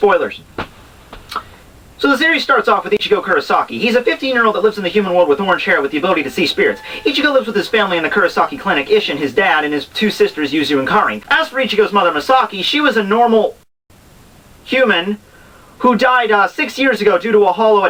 Spoilers. So the series starts off with Ichigo Kurosaki. He's a 15-year-old that lives in the human world with orange hair with the ability to see spirits. Ichigo lives with his family in the Kurosaki clinic, Isshin, his dad, and his two sisters, Yuzu and Karin. As for Ichigo's mother, Masaki, she was a normal human who died 6 years ago due to a hollow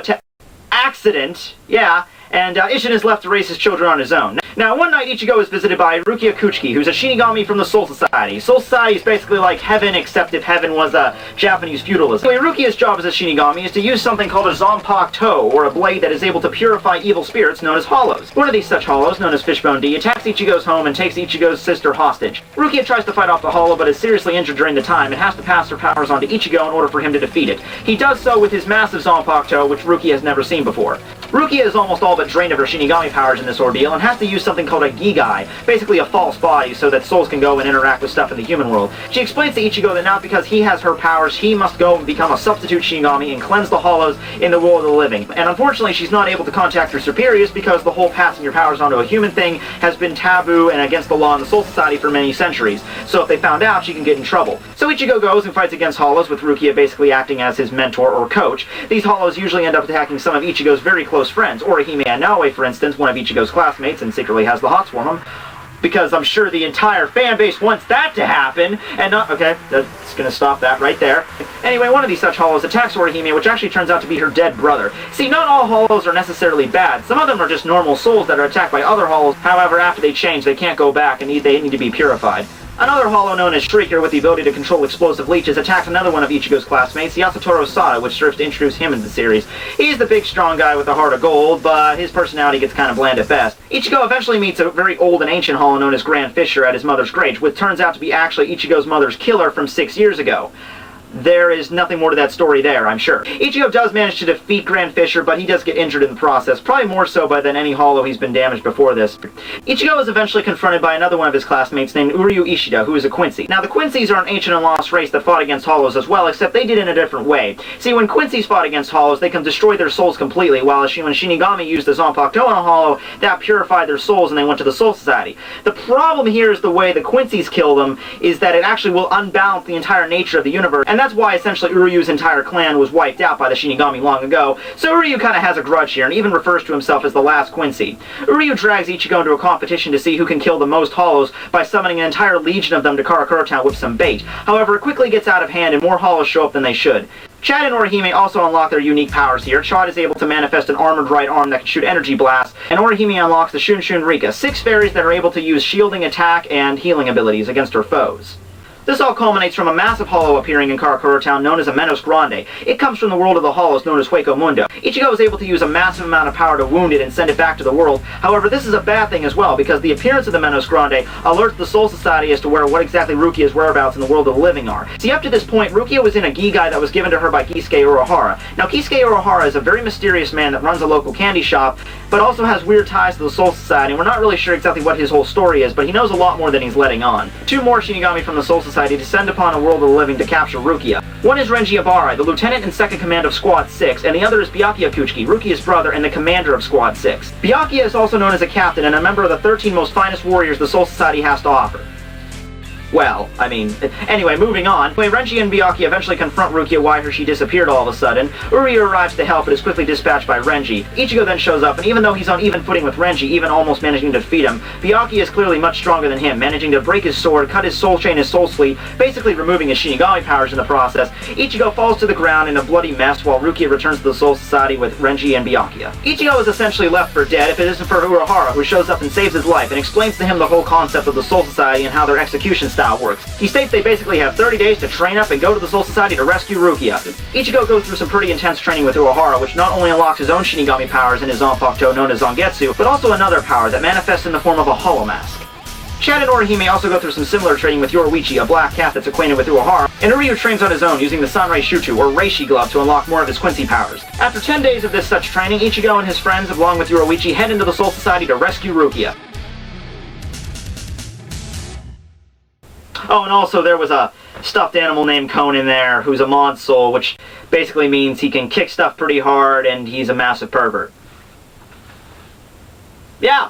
accident. Yeah. And Isshin is left to raise his children on his own. Now, one night Ichigo is visited by Rukia Kuchiki, who's a Shinigami from the Soul Society. Soul Society is basically like heaven, except if heaven was Japanese feudalism. Anyway, Rukia's job as a Shinigami is to use something called a Zanpakuto, or a blade that is able to purify evil spirits known as hollows. One of these such hollows, known as Fishbone D, attacks Ichigo's home and takes Ichigo's sister hostage. Rukia tries to fight off the hollow, but is seriously injured during the time and has to pass her powers on to Ichigo in order for him to defeat it. He does so with his massive Zanpakuto, which Rukia has never seen before. Rukia is almost all but drained of her Shinigami powers in this ordeal and has to use something called a Gigai, basically a false body so that souls can go and interact with stuff in the human world. She explains to Ichigo that now because he has her powers, he must go and become a substitute Shinigami and cleanse the hollows in the world of the living. And unfortunately, she's not able to contact her superiors because the whole passing your powers onto a human thing has been taboo and against the law in the Soul Society for many centuries. So if they found out, she can get in trouble. So Ichigo goes and fights against hollows, with Rukia basically acting as his mentor or coach. These hollows usually end up attacking some of Ichigo's very close friends. Orihime and Naoe, for instance, one of Ichigo's classmates, and secretly has the hots for him, because I'm sure the entire fan base wants that to happen, and okay, that's gonna stop that right there. Anyway, one of these such hollows attacks Orihime, which actually turns out to be her dead brother. See, not all hollows are necessarily bad. Some of them are just normal souls that are attacked by other hollows. However, after they change, they can't go back, and they need to be purified. Another hollow known as Shrieker with the ability to control explosive leeches attacked another one of Ichigo's classmates, Yasutaro Sada, which serves to introduce him into the series. He's the big strong guy with a heart of gold, but his personality gets kind of bland at best. Ichigo eventually meets a very old and ancient hollow known as Grand Fisher at his mother's grave, which turns out to be actually Ichigo's mother's killer from 6 years ago. There is nothing more to that story there, I'm sure. Ichigo does manage to defeat Grand Fisher, but he does get injured in the process, probably more so than any hollow he's been damaged before this. Ichigo is eventually confronted by another one of his classmates named Uryu Ishida, who is a Quincy. Now, the Quincies are an ancient and lost race that fought against hollows as well, except they did it in a different way. See, when Quincies fought against hollows, they can destroy their souls completely, while when Shinigami used the Zanpakuto on a hollow, that purified their souls and they went to the Soul Society. The problem here is the way the Quincies kill them is that it actually will unbalance the entire nature of the universe, and that's why essentially Uryu's entire clan was wiped out by the Shinigami long ago, so Uryu kind of has a grudge here and even refers to himself as the last Quincy. Uryu drags Ichigo into a competition to see who can kill the most hollows by summoning an entire legion of them to Karakura Town with some bait. However, it quickly gets out of hand and more hollows show up than they should. Chad and Orihime also unlock their unique powers here. Chad is able to manifest an armored right arm that can shoot energy blasts, and Orihime unlocks the Shun Shun Rika, 6 fairies that are able to use shielding, attack, and healing abilities against her foes. This all culminates from a massive hollow appearing in Karakura Town known as a Menos Grande. It comes from the world of the hollows known as Hueco Mundo. Ichigo is able to use a massive amount of power to wound it and send it back to the world. However, this is a bad thing as well, because the appearance of the Menos Grande alerts the Soul Society as to what exactly Rukia's whereabouts in the world of the living are. See, up to this point, Rukia was in a Gigai that was given to her by Kisuke Uruhara. Now, Kisuke Uruhara is a very mysterious man that runs a local candy shop, but also has weird ties to the Soul Society, and we're not really sure exactly what his whole story is, but he knows a lot more than he's letting on. 2 more Shinigami from the Soul Society descend upon a world of the living to capture Rukia. One is Renji Ibarra, the lieutenant in second command of Squad 6, and the other is Byakuya Kuchiki, Rukia's brother and the commander of Squad 6. Byakuya is also known as a captain and a member of the 13 most finest warriors the Soul Society has to offer. Well, I mean, anyway, moving on. Anyway, Renji and Byakuya eventually confront Rukia why she disappeared all of a sudden. Uryu arrives to help but is quickly dispatched by Renji. Ichigo then shows up, and even though he's on even footing with Renji, even almost managing to defeat him, Byakuya is clearly much stronger than him, managing to break his sword, cut his soul chain, his soul sleeve, basically removing his Shinigami powers in the process. Ichigo falls to the ground in a bloody mess while Rukia returns to the Soul Society with Renji and Byakuya. Ichigo is essentially left for dead if it isn't for Uruhara, who shows up and saves his life and explains to him the whole concept of the Soul Society and how their execution style works. He states they basically have 30 days to train up and go to the Soul Society to rescue Rukia. Ichigo goes through some pretty intense training with Uruhara, which not only unlocks his own Shinigami powers in his Zanpakuto known as Zangetsu, but also another power that manifests in the form of a hollow mask. Chad and Orihime also go through some similar training with Yoruichi, a black cat that's acquainted with Uruhara, and Uryu trains on his own using the Sanrei Shuchu, or Reishi glove, to unlock more of his Quincy powers. After 10 days of this such training, Ichigo and his friends, along with Yoruichi, head into the Soul Society to rescue Rukia. Oh, and also there was a stuffed animal named Cone in there, who's a mod soul, which basically means he can kick stuff pretty hard and he's a massive pervert. Yeah.